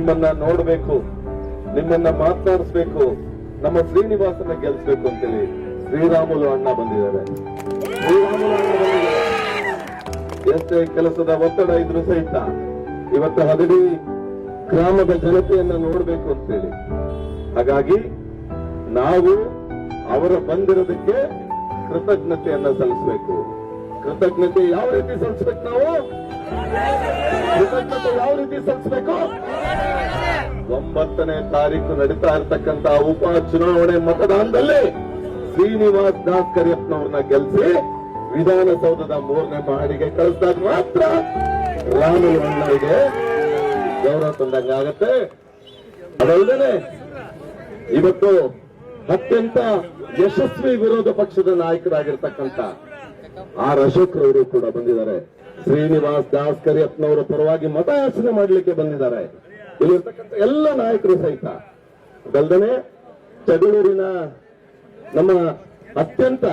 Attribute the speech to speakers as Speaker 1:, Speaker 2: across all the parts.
Speaker 1: ನಿಮ್ಮನ್ನ ನೋಡ್ಬೇಕು, ನಿಮ್ಮನ್ನ ಮಾತನಾಡಿಸ್ಬೇಕು, ನಮ್ಮ ಶ್ರೀನಿವಾಸನ ಗೆಲ್ಸ್ಬೇಕು ಅಂತೇಳಿ ಶ್ರೀರಾಮುಲು ಅಣ್ಣ ಬಂದಿದ್ದಾರೆ. ಶ್ರೀರಾಮುಲು ಅಣ್ಣ ಬಂದಿದ್ದಾರೆ. ಎಷ್ಟೇ ಕೆಲಸದ ಒತ್ತಡ ಇದ್ರೂ ಸಹಿತ ಇವತ್ತು ಹದಡಿ ಗ್ರಾಮದ ಜನತೆಯನ್ನ ನೋಡ್ಬೇಕು ಅಂತೇಳಿ, ಹಾಗಾಗಿ ನಾವು ಅವರ ಬಂದಿರೋದಕ್ಕೆ ಕೃತಜ್ಞತೆಯನ್ನ ಸಲ್ಲಿಸಬೇಕು. ಕೃತಜ್ಞತೆ ಯಾವ ರೀತಿ ಸಲ್ಲಿಸಬೇಕು? ನಾವು ಕೃತಜ್ಞತೆ ಯಾವ ರೀತಿ ಸಲ್ಲಿಸಬೇಕು? 9ನೇ ತಾರೀಕು ನಡೀತಾ ಇರತಕ್ಕಂತ ಉಪ ಚುನಾವಣೆ ಮತದಾನದಲ್ಲಿ ಶ್ರೀನಿವಾಸ್ ದಾಸ್ ಕರಿಯಪ್ಪನವ್ರನ್ನ ಗೆಲ್ಲಿಸಿ ವಿಧಾನಸೌಧದ 3ನೇ ಮಹಡಿಗೆ ಕಳಿಸಿದಾಗ ಮಾತ್ರ ರಾಮುಲು ಅಣ್ಣಗೆ ಗೌರವ ತಂದಂಗಾಗತ್ತೆ. ಅದಲ್ಲದೆ ಇವತ್ತು ಅತ್ಯಂತ ಯಶಸ್ವಿ ವಿರೋಧ ಪಕ್ಷದ ನಾಯಕರಾಗಿರ್ತಕ್ಕಂಥ ಆರ್ ಅಶೋಕ್ ರವರು ಕೂಡ ಬಂದಿದ್ದಾರೆ. ಶ್ರೀನಿವಾಸ್ ದಾಸ್ ಕರಿಯಪ್ಪನವರ ಪರವಾಗಿ ಮತಯಾಚನೆ ಮಾಡಲಿಕ್ಕೆ ಬಂದಿದ್ದಾರೆ. ಇಲ್ಲಿರ್ತಕ್ಕಂಥ ಎಲ್ಲ ನಾಯಕರು ಸಹಿತ. ಅದಲ್ಲದೆ ಚಗಳೂರಿನ ನಮ್ಮ ಅತ್ಯಂತ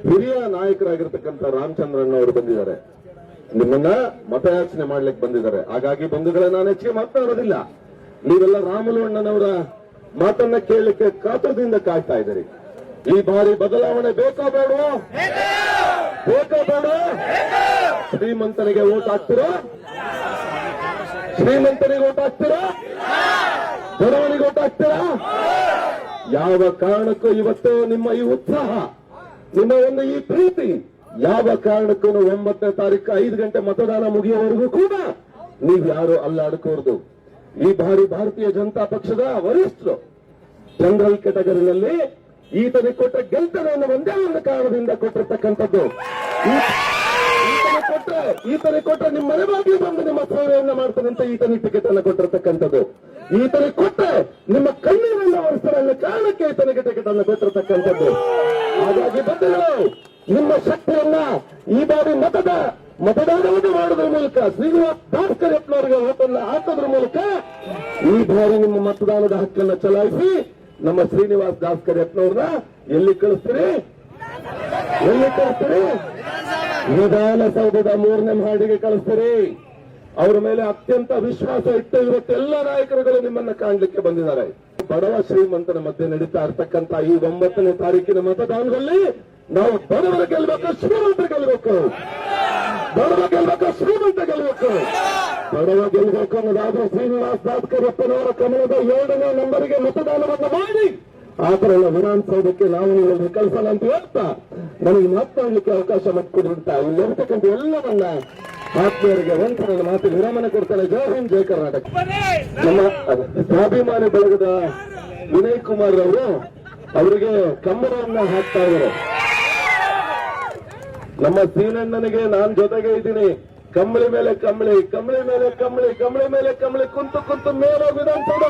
Speaker 1: ಹಿರಿಯ ನಾಯಕರಾಗಿರ್ತಕ್ಕಂಥ ರಾಮಚಂದ್ರನ್ ಅವರು ಬಂದಿದ್ದಾರೆ. ನಿಮ್ಮನ್ನ ಮತಯಾಚನೆ ಮಾಡ್ಲಿಕ್ಕೆ ಬಂದಿದ್ದಾರೆ. ಹಾಗಾಗಿ ಬಂಧುಗಳೇ, ನಾನು ಹೆಚ್ಚಿಗೆ ಮಾತನಾಡೋದಿಲ್ಲ. ನೀವೆಲ್ಲ ರಾಮುಲು ಅಣ್ಣನವರ ಮಾತನ್ನ ಕೇಳಲಿಕ್ಕೆ ಕಾತರದಿಂದ ಕಾಯ್ತಾ ಇದ್ದೀರಿ. ಈ ಬಾರಿ ಬದಲಾವಣೆ ಬೇಕೋ ಬೇಡವೋ? ಬೇಕೋ ಬೇಡ? ಶ್ರೀಮಂತನಿಗೆ ಓಟ್ ಹಾಕ್ತಿರೋ? ಶ್ರೀಮಂತನಿಗೆ ಓಟ್ ಹಾಕ್ತಿರೋ? ಬಡವನಿಗೆ ಓಟ್ ಹಾಕ್ತಿರಾ? ಯಾವ ಕಾರಣಕ್ಕೂ ಇವತ್ತು ನಿಮ್ಮ ಈ ಉತ್ಸಾಹ, ನಿಮ್ಮ ಒಂದು ಈ ಪ್ರೀತಿ ಯಾವ ಕಾರಣಕ್ಕೂ 9ನೇ ತಾರೀಕು 5 ಗಂಟೆ ಮತದಾನ ಮುಗಿಯುವವರೆಗೂ ಕೂಡ ನೀವ್ಯಾರು ಅಲ್ಲಾಡ್ಕೋರ್ದು. ಈ ಬಾರಿ ಭಾರತೀಯ ಜನತಾ ಪಕ್ಷದ ವರಿಷ್ಠರು ಜನರಲ್ ಕೆಟಗರಿನಲ್ಲಿ ಈತನಿಗೆ ಕೊಟ್ಟ ಗೆಲ್ತನೆ ಅನ್ನೋ ಒಂದೇ ಒಂದು ಕಾರಣದಿಂದ ಕೊಟ್ಟಿರ್ತಕ್ಕಂಥದ್ದು. ಈತನಿಗೆ ಕೊಟ್ಟ ನಿಮ್ಮ ಮನೆ ಬಾಗಿಲು ಬಂದು ನಿಮ್ಮ ಸೇವೆಯನ್ನ ಮಾಡ್ತಾನೆ ಅಂತ ಈತನಿಗೆ ಟಿಕೆಟ್ ಅನ್ನು ಕೊಟ್ಟಿರ್ತಕ್ಕಂಥದ್ದು. ಈತನಿಗೆ ಕೊಟ್ಟ ನಿಮ್ಮ ಕಣ್ಣೀರನ್ನ ಒರೆಸ್ತಾನೆ ಅನ್ನೋ ಕಾರಣಕ್ಕೆ ಈತನಿಗೆ ಟಿಕೆಟ್ ಅನ್ನು ಕೊಟ್ಟಿರ್ತಕ್ಕಂಥದ್ದು. ಹಾಗಾಗಿ ಬಂಧುಗಳು, ನಿಮ್ಮ ಶಕ್ತಿಯನ್ನ ಈ ಬಾರಿ ಮತದಾನವನ್ನು ಮಾಡೋದ್ರ ಮೂಲಕ ಶ್ರೀನಿವಾಸ್ ದಾಸ್ ಕರಿಯಪ್ಪನವರಿಗೆ ಓಟನ್ನ ಹಾಕೋದ್ರ ಮೂಲಕ ಈ ಬಾರಿ ನಿಮ್ಮ ಮತದಾನದ ಹಕ್ಕನ್ನ ಚಲಾಯಿಸಿ ನಮ್ಮ ಶ್ರೀನಿವಾಸ್ ದಾಸ್ ಕರಿಯಪ್ಪನವ್ರನ್ನ ಎಲ್ಲಿ ಕಳಿಸ್ತೀರಿ? ವಿಧಾನಸೌಧದ 3ನೇ ಮಹಡಿಗೆ ಕಳಿಸ್ತೀರಿ. ಅವರ ಮೇಲೆ ಅತ್ಯಂತ ವಿಶ್ವಾಸ ಇಟ್ಟು ಇವತ್ತೆಲ್ಲ ನಾಯಕರುಗಳು ನಿಮ್ಮನ್ನ ಕಾಣಲಿಕ್ಕೆ ಬಂದಿದ್ದಾರೆ. ಬಡವ ಶ್ರೀಮಂತನ ಮಧ್ಯೆ ನಡೀತಾ ಇರ್ತಕ್ಕಂಥ ಈ 9ನೇ ತಾರೀಕಿನ ಮತದಾನದಲ್ಲಿ ನಾವು ಬಡವರ ಗೆಲ್ಲಬೇಕು, ಶ್ರೀಮಂತ ಗೆಲ್ಲಬೇಕು. ಬಡವ ಗೆಲ್ಲಬೇಕು, ಶ್ರೀಮಂತ ಗೆಲ್ಲಬೇಕು. ಬಡವ ಗೆಲ್ಲಬೇಕು ಅನ್ನೋದಾದ್ರೆ ಶ್ರೀನಿವಾಸ್ ದಾಸ್ ಕರಿಯಪ್ಪನವರ ಕಮಲದ 2ನೇ ನಂಬರಿಗೆ ಮತದಾನವನ್ನು ಮಾಡಿ ಆತರಲ್ಲ ವಿಧಾನಸೌಧಕ್ಕೆ ನಾವು ನಿಮ್ಮನ್ನು ಕಳಿಸಲ್ಲ ಅಂತ ಹೇಳ್ತಾ ನನಗೆ ಮಾತನಾಡಲಿಕ್ಕೆ ಅವಕಾಶ ಮಾಡಿಕೊಡಿರುತ್ತ ಇಲ್ಲಿರ್ತಕ್ಕಂಥ ಎಲ್ಲ ನನ್ನ ಆತ್ಮೀಯರಿಗೆ ಒಂದು ನನ್ನ ಮಾತಿಗೆ ವಿರಾಮನೆ ಕೊಡ್ತಾರೆ. ಜೈ ಹಿಂದ್, ಜೈ ಕರ್ನಾಟಕ. ನಮ್ಮ ಸ್ವಾಭಿಮಾನಿ ಬಳಗದ ವಿನಯ್ ಕುಮಾರ್ ಅವರು ಅವರಿಗೆ ಕಂಬಳವನ್ನ ಹಾಕ್ತಾ ಇದ್ದಾರೆ. ನಮ್ಮ ಸೀನಣ್ಣನಿಗೆ ನಾನ್ ಜೊತೆಗೆ ಇದ್ದೀನಿ. ಕಂಬಳಿ ಮೇಲೆ ಕಂಬಳಿ, ಕಂಬಳಿ ಮೇಲೆ ಕಂಬಳಿ, ಕಂಬಳಿ ಮೇಲೆ ಕಂಬಳಿ, ಕುಂತು ಮೇಲೆ ವಿಧಾನಸೌಧ